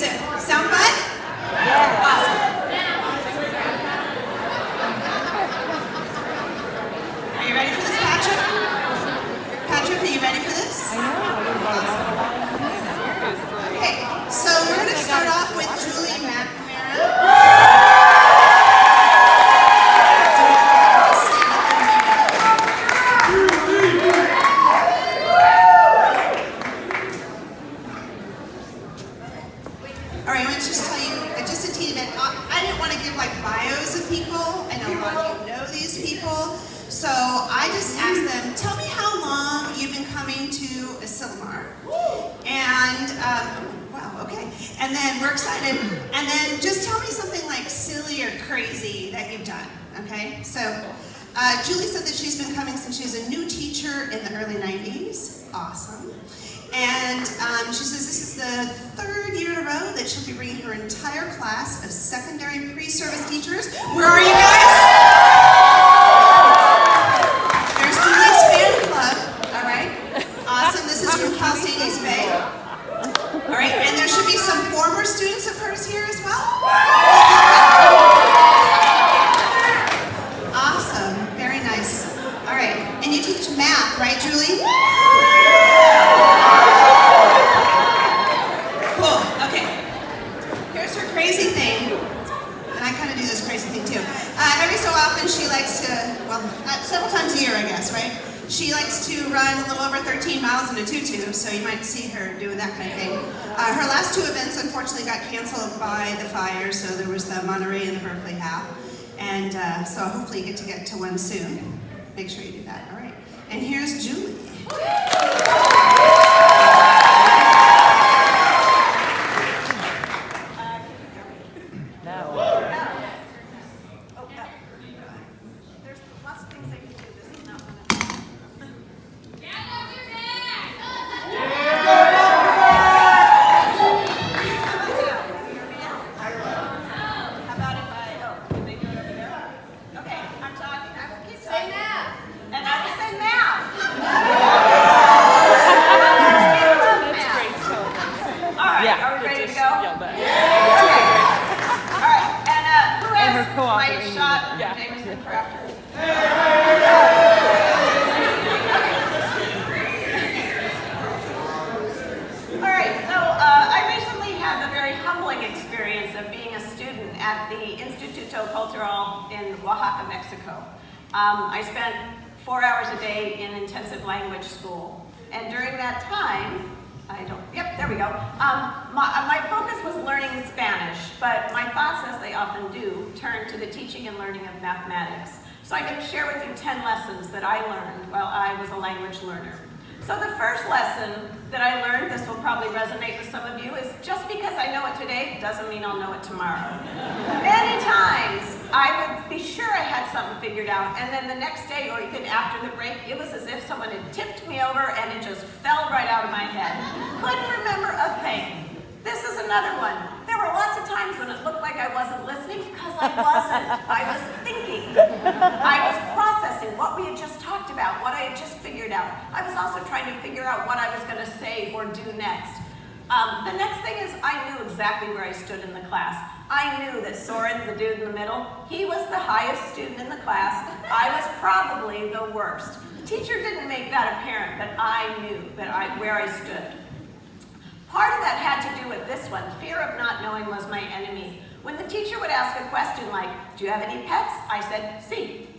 soon. Sound fun? Yeah. Awesome. Are you ready for this, Patrick? Patrick, are you ready for this? I know. Awesome. Okay, so we're going to start off with Julie McNamara. All right, let's just tell you just a teeny bit. I didn't want to give like bios of people. I know a lot of you know these people. So I just asked them, tell me how long you've been coming to Asilomar. And, wow, okay. And then we're excited. And then just tell me something like silly or crazy that you've done, okay? So Julie said that she's been coming since she was a new teacher in the early 90s. Awesome. And she says this is the third year in a row that she'll be bringing her entire class of secondary pre-service teachers. Where are you guys? There's Julie's fan club, all right? Awesome, this is from Pausanias Bay. All right, and there should be some former students of hers here as well. Awesome, very nice. All right, and you teach math, right, Julie? Crazy thing, and I kind of do this crazy thing too. Every so often she likes to, well, several times a year I guess, right? She likes to run a little over 13 miles in a tutu, so you might see her doing that kind of thing. Her last two events unfortunately got canceled by the fire, so there was the Monterey and the Berkeley half. And so hopefully you get to one soon. Make sure you do that, all right. And here's Julie. I spent 4 hours a day in intensive language school, and during that time, there we go. My focus was learning Spanish, but my thoughts, as they often do, turned to the teaching and learning of mathematics. So I'm going to share with you 10 lessons that I learned while I was a language learner. So the first lesson that I learned, this will probably resonate with some of you, is just because I know it today doesn't mean I'll know it tomorrow. Many times I would be sure I had something figured out, and then the next day or even after the break, it was as if someone had tipped me over and it just fell right out of my head. Couldn't remember a thing. This is another one. There were lots of times when it looked like I wasn't listening because I wasn't. I was thinking. I was processing what we had just talked about, what I had just figured out. I was also trying to figure out what I was going to say or do next. The next thing is I knew exactly where I stood in the class. I knew that Soren, the dude in the middle, he was the highest student in the class. I was probably the worst. The teacher didn't make that apparent, but I knew that where I stood. Part of that had to do with this one. Fear of not knowing was my enemy. When the teacher would ask a question like, do you have any pets? I said, sí.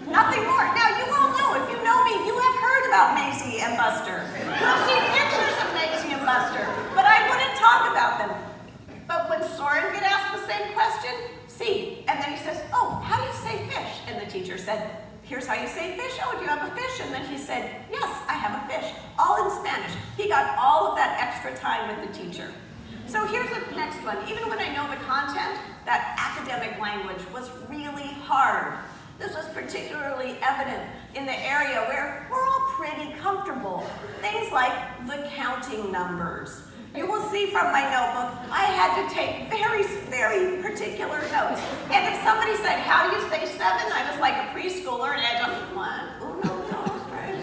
Nothing more. Now, you all know, if you know me, you have heard about Maisie and Buster. You have seen pictures of Maisie and Buster, but I wouldn't talk about them. But when Soren would ask the same question, sí. And then he says, oh, how do you say fish? And the teacher said, here's how you say fish. Oh, do you have a fish? And then he said, yes, I have a fish. All in Spanish. He got all of that extra time with the teacher. So here's the next one. Even when I know the content, that academic language was really hard. This was particularly evident in the area where we're all pretty comfortable. Things like the counting numbers. You will see from my notebook, I had to take very, very particular notes. And if somebody said, how do you say 7? I was like a preschooler, and I just, 1, 2, 3,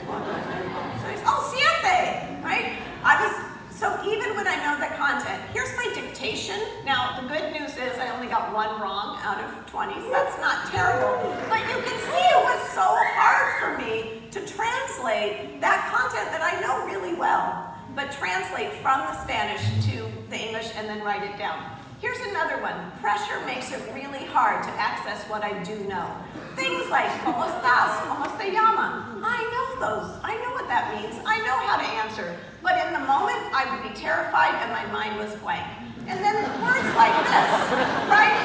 4, 5, 6, 7, 8, 9, 10. Oh, siete, right? I was So even when I know the content, here's my dictation. Now, the good news is I only got 1 wrong out of 20, so that's not terrible. But you can see it was so hard for me to translate that content that I know really well, but translate from the Spanish to the English and then write it down. Here's another one. Pressure makes it really hard to access what I do know. Things like, ¿Cómo estás? ¿Cómo se llama? I know those. I know what that means. I know how to answer. But in the moment, I would be terrified and my mind was blank. And then words like this, right?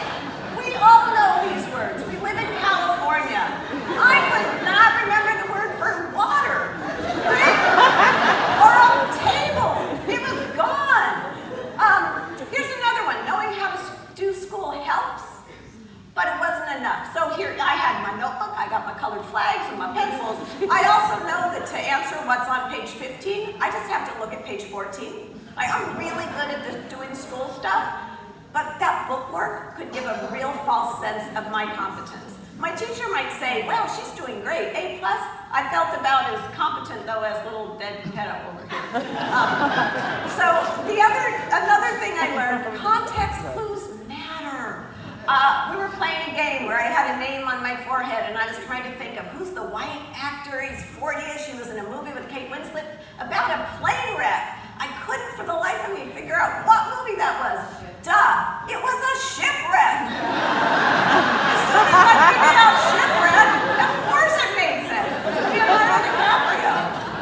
We all know these words. We live in California. I could not remember the word for water, right? Or a table. It was gone. Here's another one. Knowing how to do school helps, but it wasn't enough. So here, I had my notebook, I got my colored flags and my pencils. I also know that to answer what's on page 15, I just have to look at page 14. I'm really good at doing school stuff, but that bookwork could give a real false sense of my competence. My teacher might say, well, she's doing great, A+. I felt about as competent, though, as little dead pedo over here. So another thing I learned, context clues matter. We were playing a game where I had a name on my forehead, and I was trying to think of who's the white actor. He's 40-ish. He was in a movie with Kate Winslet about a plane wreck. I couldn't, for the life of me, figure out what movie that was. Duh, it was a shipwreck. As soon as I figured out shipwreck, of course it made sense. Leonardo DiCaprio.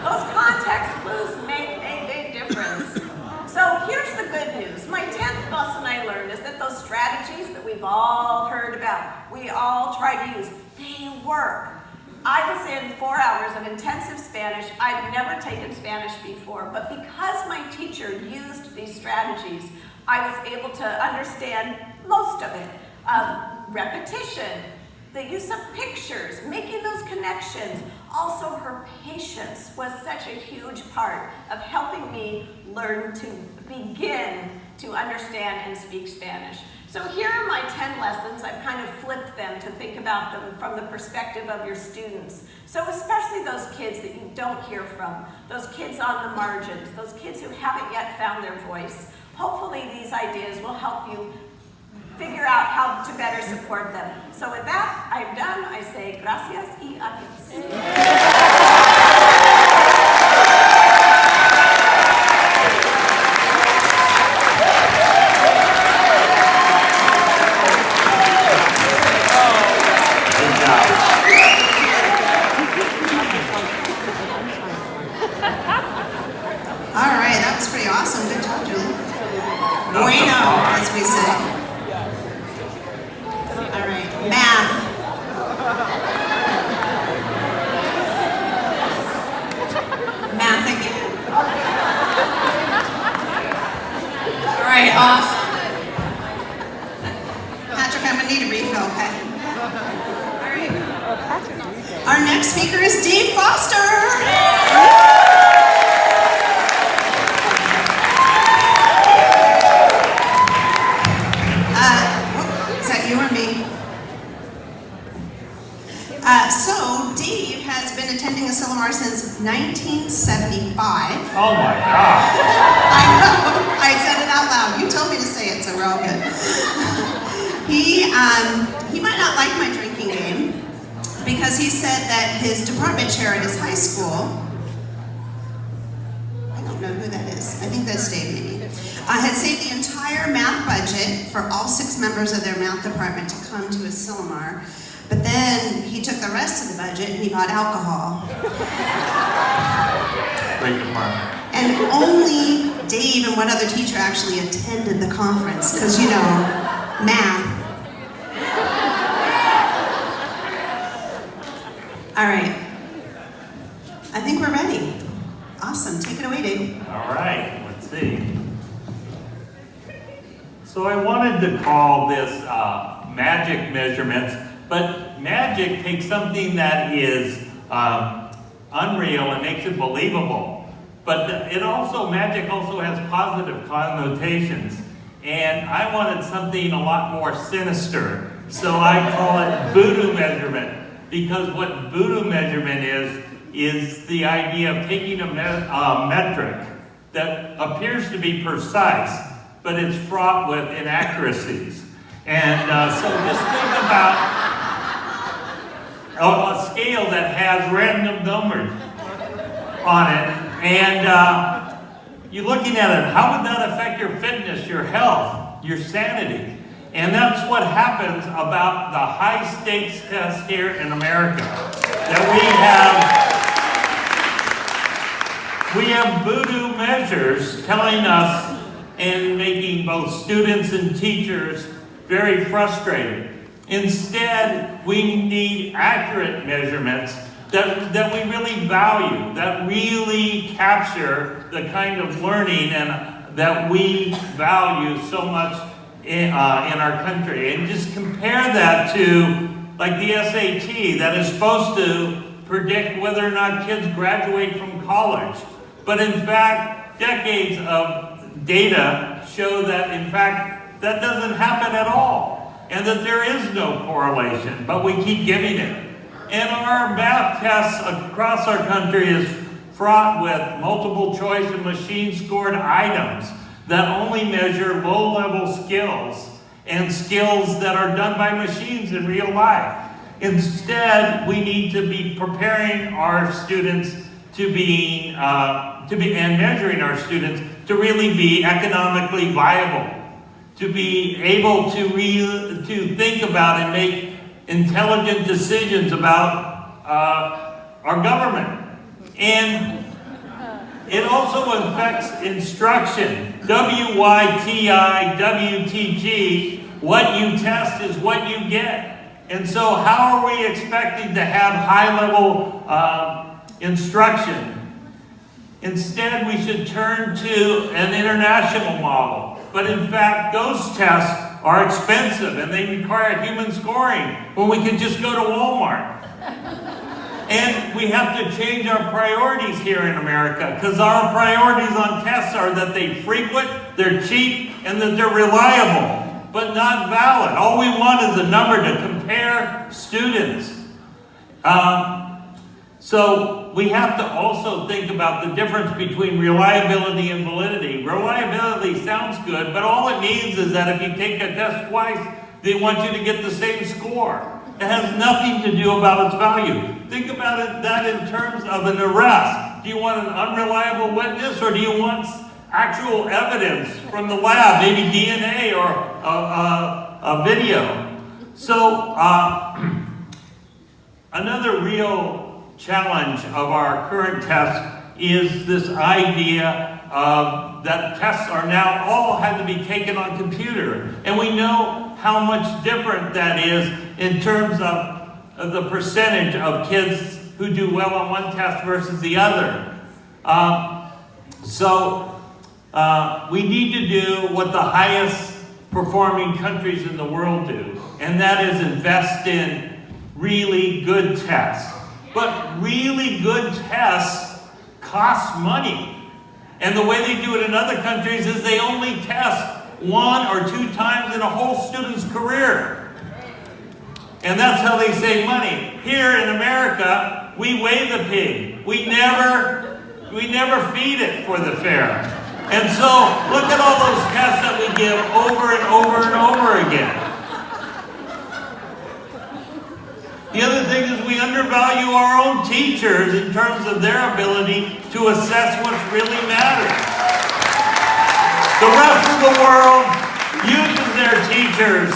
Those context clues make a big difference. So here's the good news. My 10th lesson I learned is that those strategies that we've all heard about, we all try to use, they work. I was in 4 hours of intensive Spanish. I'd never taken Spanish before, but because my teacher used these strategies, I was able to understand most of it. Repetition, the use of pictures, making those connections. Also, her patience was such a huge part of helping me learn to begin to understand and speak Spanish. So here are my 10 lessons. I've kind of flipped them to think about them from the perspective of your students. So especially those kids that you don't hear from, those kids on the margins, those kids who haven't yet found their voice. Hopefully these ideas will help you figure out how to better support them. So with that, I'm done. I say gracias y adios. He might not like my drinking game because he said that his department chair at his high school, I don't know who that is, I think that's Dave maybe, had saved the entire math budget for all 6 members of their math department to come to his Silmar, but then he took the rest of the budget and he bought alcohol. Great department. And only Dave and one other teacher actually attended the conference, because you know, math. All right, I think we're ready. Awesome, take it away, Dave. All right, let's see. So I wanted to call this magic measurements, but magic takes something that is unreal and makes it believable. But magic also has positive connotations. And I wanted something a lot more sinister. So I call it voodoo measurement. Because what voodoo measurement is the idea of taking a metric that appears to be precise, but it's fraught with inaccuracies. And so just think about a scale that has random numbers on it, and you're looking at it, how would that affect your fitness, your health, your sanity? And that's what happens about the high-stakes test here in America. That we have voodoo measures telling us and making both students and teachers very frustrated. Instead, we need accurate measurements that we really value, that really capture the kind of learning and that we value so much in our country. And just compare that to like the SAT that is supposed to predict whether or not kids graduate from college. But in fact, decades of data show that in fact that doesn't happen at all, and that there is no correlation, but we keep giving it. And our math tests across our country is fraught with multiple choice and machine scored items that only measure low-level skills and skills that are done by machines in real life. Instead, we need to be preparing our students and measuring our students to really be economically viable, to be able to think about and make intelligent decisions about our government. And it also affects instruction. WYTI, WTG, what you test is what you get. And so how are we expecting to have high-level instruction? Instead, we should turn to an international model. But in fact, those tests are expensive and they require human scoring when we can just go to Walmart. And we have to change our priorities here in America, because our priorities on tests are that they're frequent, they're cheap, and that they're reliable, but not valid. All we want is a number to compare students. So we have to also think about the difference between reliability and validity. Reliability sounds good, but all it means is that if you take a test twice, they want you to get the same score. It has nothing to do about its value. Think about that in terms of an arrest. Do you want an unreliable witness, or do you want actual evidence from the lab, maybe DNA or a video? So another real challenge of our current test is this idea of that tests are now all had to be taken on computer. And we know how much different that is in terms of the percentage of kids who do well on one test versus the other. We need to do what the highest performing countries in the world do, and that is invest in really good tests. But really good tests cost money. And the way they do it in other countries is they only test 1 or 2 times in a whole student's career. And that's how they save money. Here in America, we weigh the pig. We never feed it for the fair. And so, look at all those tests that we give over and over and over again. The other thing is we undervalue our own teachers in terms of their ability to assess what really matters. The rest of the world uses their teachers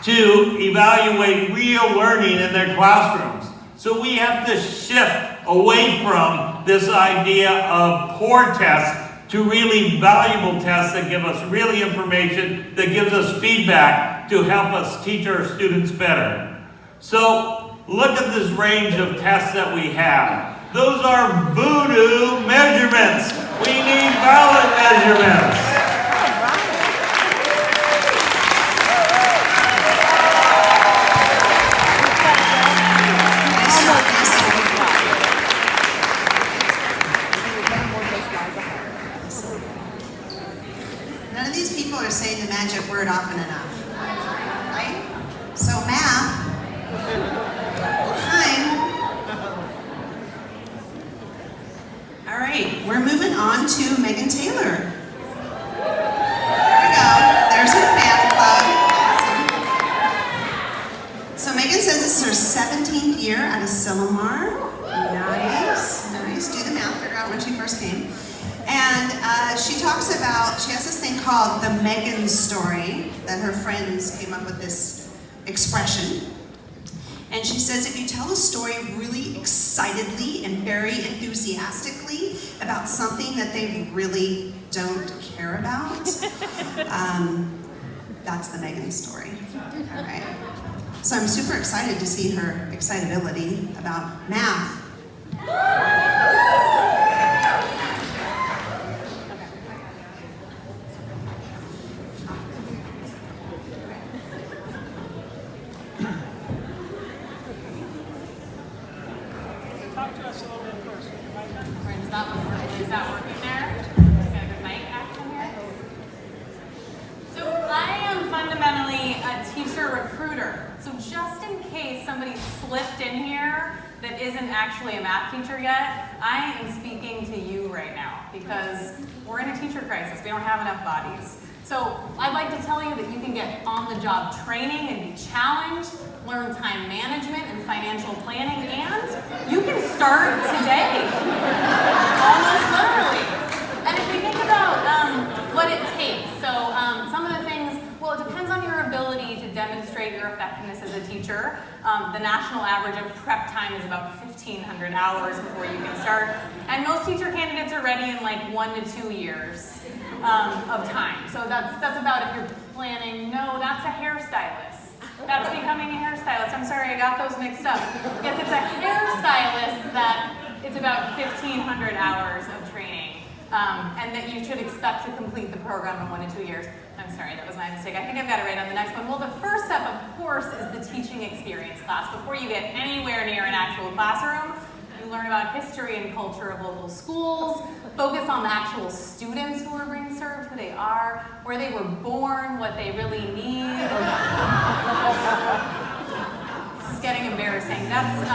to evaluate real learning in their classrooms. So we have to shift away from this idea of poor tests to really valuable tests that give us really information, that gives us feedback to help us teach our students better. So look at this range of tests that we have. Those are voodoo measurements. We need valid measurements. None of these people are saying the magic word often enough, right? So math. All right, we're moving on to Megan Taylor. Taylor. There we go. There's her fan club. Awesome. So Megan says this is her 17th year at Asilomar. Nice, nice. Do the math, figure out when she first came. And she talks about, she has this thing called the Megan story, that her friends came up with this expression. And she says if you tell a story really excitedly and very enthusiastically about something that they really don't care about, that's the Megan story. All right. So I'm super excited to see her excitability about math. Talk to us a little bit first. Is that working there? Got a good mic action here? So I am fundamentally a teacher recruiter. So just in case somebody slipped in here that isn't actually a math teacher yet, I am speaking to you right now because we're in a teacher crisis. We don't have enough bodies. So I'd like to tell you that you can get on-the-job training and be challenged, learn time management and financial planning, and you can start today, almost literally. And if we think about what it takes, so some of the things, well, it depends on your ability to demonstrate your effectiveness as a teacher. The national average of prep time is about 1,500 hours before you can start, and most teacher candidates are ready in like 1 to 2 years. Of time. So that's about if you're planning, no, that's a hairstylist. That's becoming a hairstylist. I'm sorry, I got those mixed up. Yes, it's a hairstylist that it's about 1,500 hours of training. And that you should expect to complete the program in 1 to 2 years. I'm sorry, that was my mistake. I think I've got it right on the next one. Well, the first step, of course, is the teaching experience class. Before you get anywhere near an actual classroom, you learn about history and culture of local schools, focus on the actual students who are being served, who they are, where they were born, what they really need. This is getting embarrassing. That's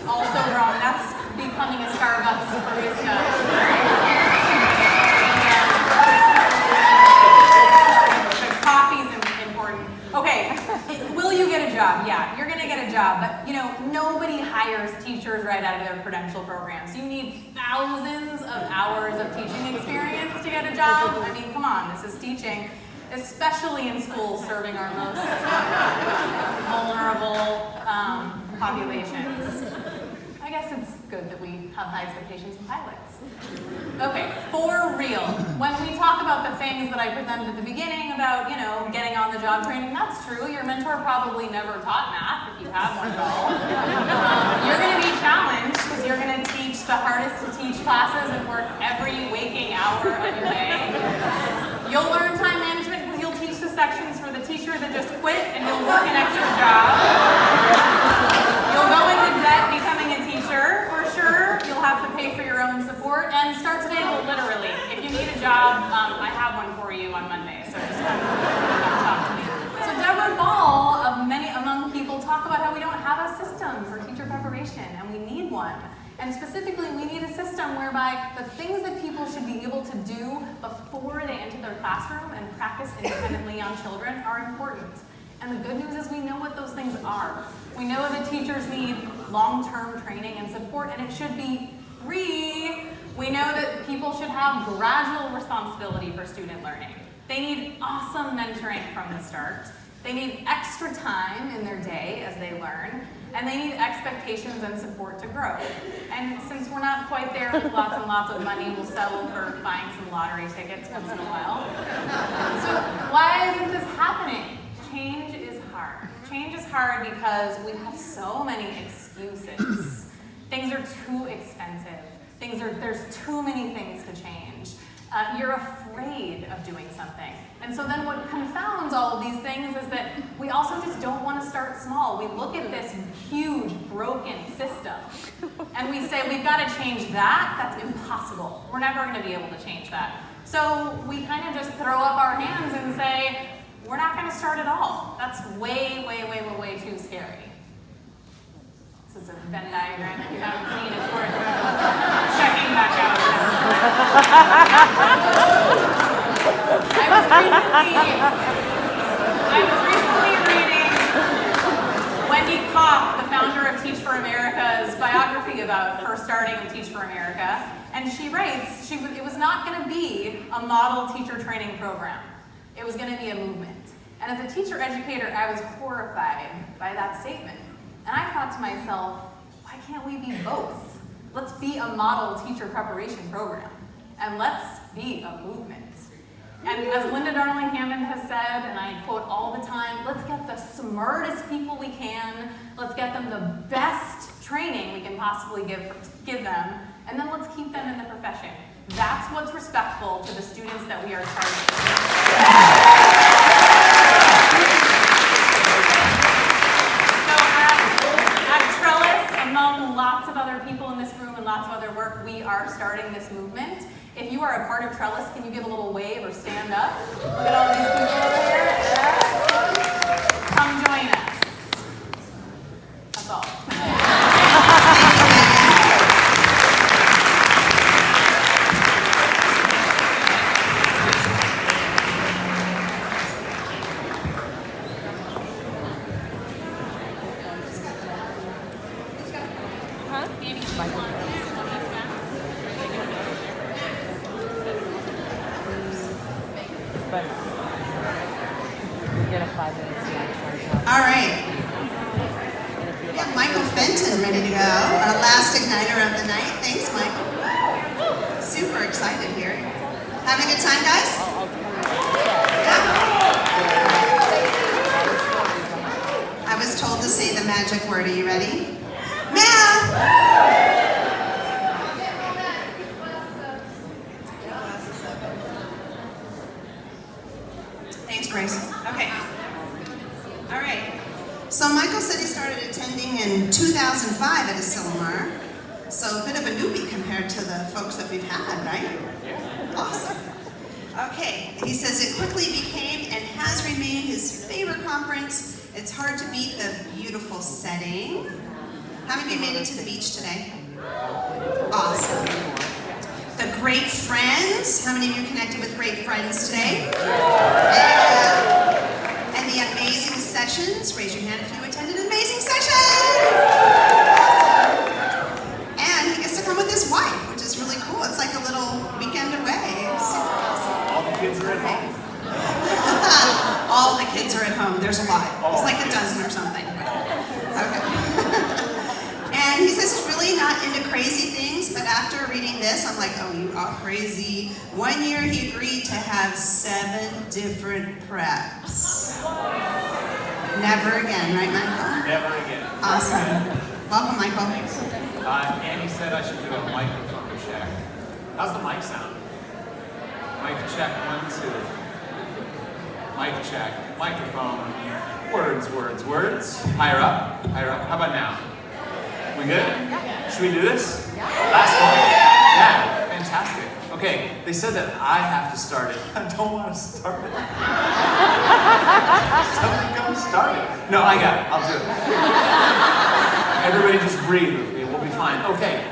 also wrong. That's becoming a Starbucks barista. The coffee's important. Okay, will you get a job? Yeah, you're gonna get a job, but you know, nobody hires teachers right out of their credential programs. You need thousands of hours of teaching experience to get a job. I mean, come on, this is teaching, especially in schools serving our most vulnerable populations. I guess it's good that we have high expectations of pilots. Okay, for real. When we talk about the things that I presented at the beginning about, you know, getting on the job training, that's true. Your mentor probably never taught math, if you have one at all. You're going to be challenged because you're going to teach the hardest to teach classes and work every waking hour of your day. You'll learn time management because you'll teach the sections for the teacher that just quit and you'll work an extra job. You'll go into debt becoming a teacher, for sure. You'll have to pay for your own support. And start today, well, literally. If you need a job, I have one for you on Monday, so just come talk to me. So Deborah Ball, among people, talk about how we don't have a system for teacher preparation, and we need one. And specifically, we need a system whereby the things that people should be able to do before they enter their classroom and practice independently on children are important. And the good news is we know what those things are. We know that teachers need long-term training and support, and it should be free. We know that people should have gradual responsibility for student learning. They need awesome mentoring from the start. They need extra time in their day as they learn, and they need expectations and support to grow. And since we're not quite there with lots and lots of money, we'll settle for buying some lottery tickets once in a while. So why isn't this happening? Change is hard. Change is hard because we have so many excuses. Things are too expensive. There's too many things to change. You're afraid of doing something. And so then what confounds all of these things is that we also just don't want to start small. We look at this huge, broken system, and we say, we've got to change that. That's impossible. We're never going to be able to change that. So we kind of just throw up our hands and say, we're not going to start at all. That's way, way, way, way, way too scary. This is a Venn diagram. If you haven't seen it, it's worth checking back out. I was recently reading Wendy Kopp, the founder of Teach for America's biography about her starting Teach for America, and she writes, it was not going to be a model teacher training program. It was going to be a movement. And as a teacher educator, I was horrified by that statement. And I thought to myself, why can't we be both? Let's be a model teacher preparation program, and let's be a movement. And as Linda Darling Hammond has said, and I quote all the time, let's get the smartest people we can, let's get them the best training we can possibly give them, and then let's keep them in the profession. That's what's respectful to the students that we are targeting. So at Trellis, among lots of other people in this room and lots of other work, we are starting this movement. If you are a part of Trellis, can you give a little wave or stand up? Look at all these people over here. Come join us. That's all. All right. We have Michael Fenton ready to go, our last igniter of the night. Thanks, Michael. Super excited here. Having a good time, guys? Yeah. I was told to say the magic word. Are you ready? Math! Thanks, Grace. Okay. All right. So Michael said he started attending in 2005 at Asilomar. So a bit of a newbie compared to the folks that we've had, right? Awesome. Okay. He says it quickly became and has remained his favorite conference. It's hard to beat the beautiful setting. How many of you made it to the beach today? Awesome. The great friends. How many of you connected with great friends today? Yeah. And the amazing sessions. Raise your hand if you attended an amazing session. And he gets to come with his wife, which is really cool. It's like a little weekend away. All the kids are at home. All the kids are at home. There's a lot. It's like a dozen or something. Okay. And he says he's really not into crazy things, but after reading this, I'm like, oh, you are crazy. 1 year he agreed to have 7 different preps. Never again, right, Michael? Never again. Awesome. Welcome, Michael. Annie said I should do a microphone check. How's the mic sound? Mic check, 1, 2. Mic check, microphone, words. Higher up. How about now? We good? Should we do this? Last one? Yeah, fantastic. Okay, they said that I have to start it. I don't want to start it. Somebody come start it. No, I got it. I'll do it. Everybody just breathe with me. We'll be fine. Okay.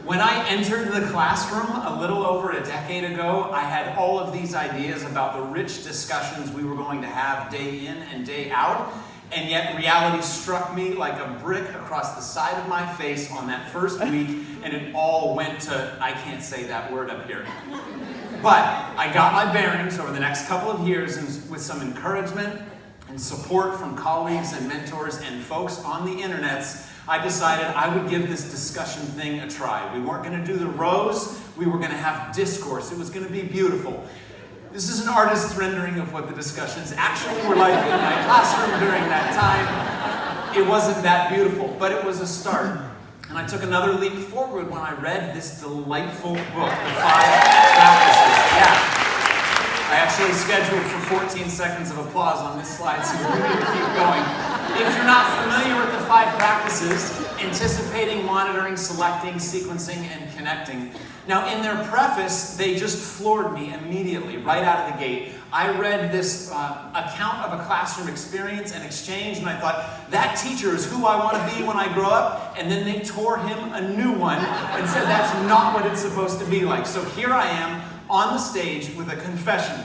When I entered the classroom a little over a decade ago, I had all of these ideas about the rich discussions we were going to have day in and day out. And yet reality struck me like a brick across the side of my face on that first week, and it all went to, I can't say that word up here. But I got my bearings over the next couple of years, and with some encouragement and support from colleagues and mentors and folks on the internets, I decided I would give this discussion thing a try. We weren't going to do the rows, we were going to have discourse. It was going to be beautiful. This is an artist's rendering of what the discussions actually were like in my classroom during that time. It wasn't that beautiful, but it was a start. And I took another leap forward when I read this delightful book, The 5 Practices. Yeah. I actually scheduled for 14 seconds of applause on this slide, so we need to keep going. If you're not familiar with the 5 practices, anticipating, monitoring, selecting, sequencing, and connecting. Now, in their preface, they just floored me immediately, right out of the gate. I read this account of a classroom experience and exchange, and I thought, that teacher is who I want to be when I grow up. And then they tore him a new one and said that's not what it's supposed to be like. So here I am on the stage with a confession.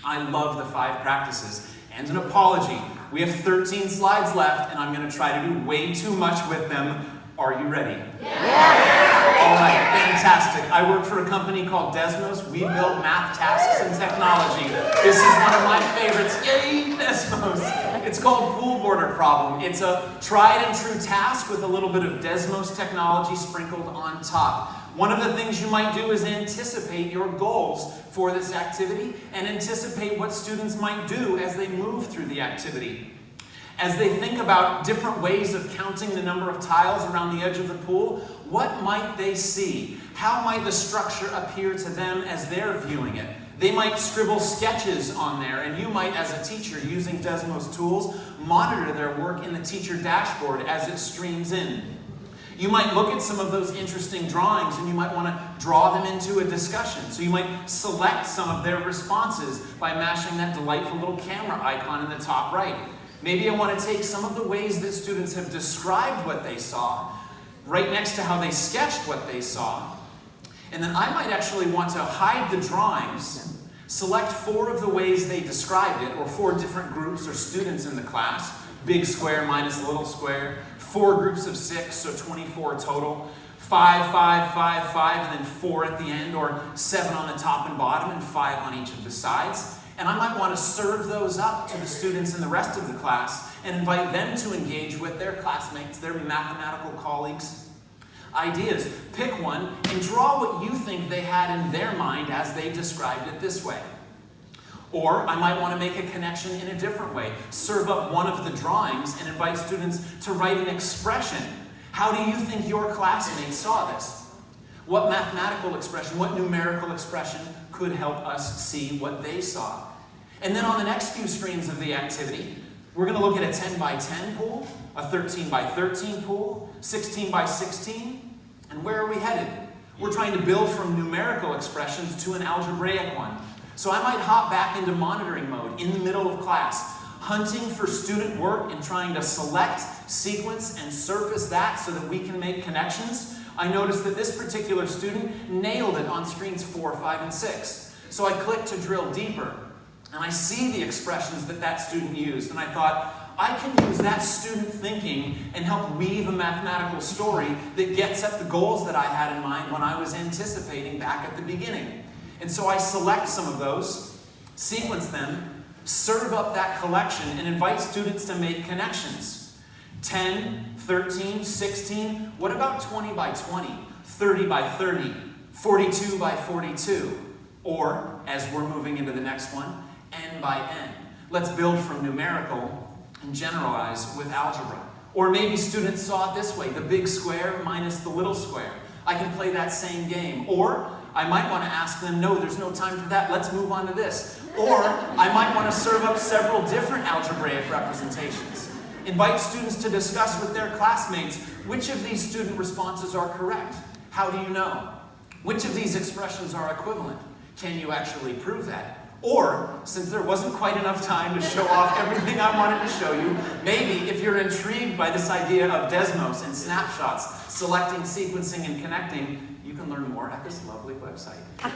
I love the 5 practices and an apology. We have 13 slides left, and I'm going to try to do way too much with them. Are you ready? Yeah. All right, fantastic. I work for a company called Desmos. We build math tasks and technology. This is one of my favorites. Yay, Desmos. It's called Pool Border Problem. It's a tried and true task with a little bit of Desmos technology sprinkled on top. One of the things you might do is anticipate your goals for this activity and anticipate what students might do as they move through the activity. As they think about different ways of counting the number of tiles around the edge of the pool, what might they see? How might the structure appear to them as they're viewing it? They might scribble sketches on there, and you might, as a teacher using Desmos tools, monitor their work in the teacher dashboard as it streams in. You might look at some of those interesting drawings and you might want to draw them into a discussion. So you might select some of their responses by mashing that delightful little camera icon in the top right. Maybe I want to take some of the ways that students have described what they saw, right next to how they sketched what they saw, and then I might actually want to hide the drawings, select 4 of the ways they described it, or 4 different groups or students in the class, big square minus little square, 4 groups of 6, so 24 total, 5, 5, 5, 5, and then 4 at the end, or 7 on the top and bottom, and 5 on each of the sides. And I might want to serve those up to the students in the rest of the class and invite them to engage with their classmates, their mathematical colleagues. Ideas. Pick one and draw what you think they had in their mind as they described it this way. Or I might want to make a connection in a different way. Serve up one of the drawings and invite students to write an expression. How do you think your classmates saw this? What mathematical expression, what numerical expression could help us see what they saw? And then on the next few screens of the activity, we're going to look at a 10 by 10 pool, a 13 by 13 pool, 16 by 16, and where are we headed? We're trying to build from numerical expressions to an algebraic one. So I might hop back into monitoring mode in the middle of class, hunting for student work and trying to select, sequence, and surface that so that we can make connections. I noticed that this particular student nailed it on screens 4, 5, and 6. So I clicked to drill deeper, and I see the expressions that that student used, and I thought, I can use that student thinking and help weave a mathematical story that gets at the goals that I had in mind when I was anticipating back at the beginning. And so I select some of those, sequence them, serve up that collection, and invite students to make connections. 10, 13, 16, what about 20 by 20, 30 by 30, 42 by 42? Or, as we're moving into the next one, n by n. Let's build from numerical and generalize with algebra. Or maybe students saw it this way, the big square minus the little square. I can play that same game. Or I might want to ask them, no, there's no time for that, let's move on to this. Or I might want to serve up several different algebraic representations. Invite students to discuss with their classmates which of these student responses are correct. How do you know? Which of these expressions are equivalent? Can you actually prove that? Or, since there wasn't quite enough time to show off everything I wanted to show you, maybe if you're intrigued by this idea of Desmos and snapshots, selecting, sequencing, and connecting, you can learn more at this lovely website. Thank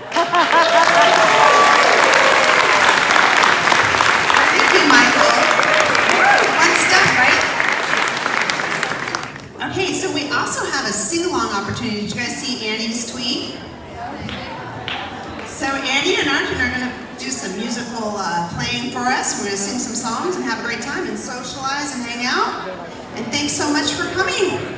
you, Michael. Fun stuff, right? Okay, so we also have a sing-along opportunity. Did you guys see Annie's tweet? So Annie and Arjun are going to do some musical playing for us. We're going to sing some songs and have a great time and socialize and hang out. And thanks so much for coming.